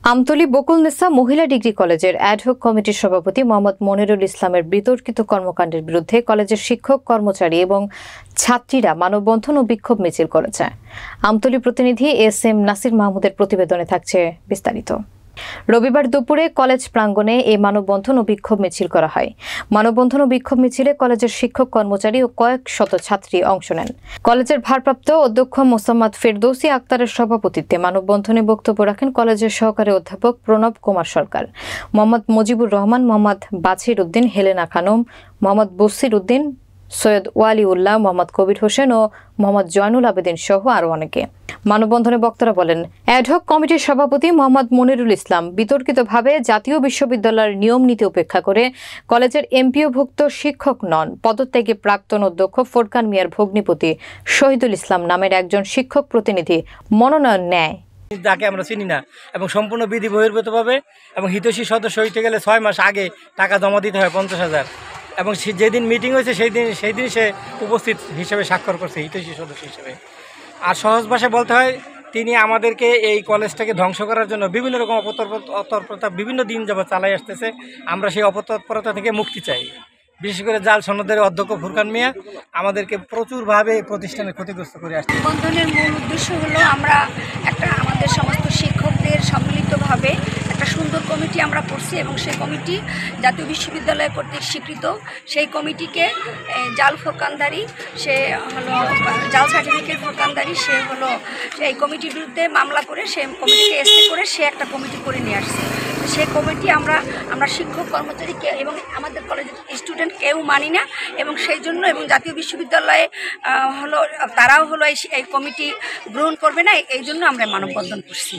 আমতলী বকুলনেসা মহিলা ডিগ্রি কলেজের অ্যাডহক কমিটির সভাপতি মোহাম্মদ মনিরুল ইসলামের বিতর্কিত কর্মকাণ্ডের বিরুদ্ধে কলেজের শিক্ষক, কর্মচারী এবং ছাত্রীরা মানববন্ধন ও বিক্ষোভ মিছিল করেছে। আমতলী প্রতিনিধি এস.এম. নাসির মাহমুদের প্রতিবেদনে থাকছে বিস্তারিত। রবিবার দুপুরে কলেজ প্রাঙ্গণে এই মানববন্ধন ও বিক্ষোভ মিছিল করা হয়। মানববন্ধন ও বিক্ষোভ মিছিলে কলেজের শিক্ষক, কর্মচারী ও কয়েক শত ছাত্রী অংশ নেন। কলেজের ভারপ্রাপ্ত অধ্যক্ষ মোসাম্মদ ফেরদৌসী আক্তারের সভাপতিত্বে মানববন্ধনে বক্তব্য রাখেন কলেজের সহকারী অধ্যাপক প্রণব কুমার সরকার, মোহাম্মদ মুজিবুর রহমান, মোহাম্মদ বাছির উদ্দিন, হেলেনা খানম, মোহাম্মদ বসির উদ্দিন, সৈয়দ ওয়ালিউল্লাহ, মোহাম্মদ কবির হোসেন ও মোহাম্মদ জয়নুল আবেদিন সহ আরও অনেকে। মানববন্ধনে বক্তারা বলেন, অ্যাডহক কমিটির সভাপতি মোহাম্মদ মনিরুল ইসলাম বিতর্কিতভাবে জাতীয় বিশ্ববিদ্যালয়ের নিয়ম নীতি উপেক্ষা করে কলেজের এমপিওভুক্ত শিক্ষক নন, পদত্যাগী প্রাক্তন অধ্যক্ষ ফোরকান মিয়ার ভগ্নিপতি শহীদুল ইসলাম নামের একজন শিক্ষক প্রতিনিধি মনোনয়ন নেয়, যাকে আমরা চিনি না এবং সম্পূর্ণ বিধি বহির্ভূতভাবে এবং হিতৈষী সদস্য হইতে গেলে 6 মাস আগে টাকা জমা দিতে হয় 50,000 এবং যেদিন মিটিং হয়েছে সেই দিন সে উপস্থিত হিসেবে স্বাক্ষর করছে হিতৈষী সদস্য হিসেবে। আর সহজ ভাষায় বলতে হয়, তিনি আমাদেরকে এই কলেজটাকে ধ্বংস করার জন্য বিভিন্ন রকম অপতৎপরতা বিভিন্ন দিন যাবত চালাই আসতেছে। আমরা সেই অপতৎপরতা থেকে মুক্তি চাই। বিশেষ করে জাল সনদের অধ্যক্ষ ফোরকান মিয়া আমাদেরকে প্রচুরভাবে প্রতিষ্ঠানে ক্ষতিগ্রস্ত করে আসছে। বন্ধনের মূল উদ্দেশ্য হলো আমরা আমাদের সমস্ত শিক্ষকদের সম্মিলিতভাবে একটা সুন্দর কমিটি আমরা করছি এবং সেই কমিটি জাতীয় বিশ্ববিদ্যালয় কর্তৃক স্বীকৃত। সেই কমিটিকে জাল ফোরকানদারি, সে হলো জাল সার্টিফিকেট ফোরকানদারি, সে হলো এই কমিটির বিরুদ্ধে মামলা করে সে কমিটিকে এসে করে সে একটা কমিটি করে নিয়ে আসছে। সেই কমিটি আমরা শিক্ষক, কর্মচারীকে এবং আমাদের কলেজের স্টুডেন্ট কেউ মানি না এবং সেই জন্য এবং জাতীয় বিশ্ববিদ্যালয়ে তারাও এই কমিটি গ্রহণ করবে না, এই জন্য আমরা মানববন্ধন করছি।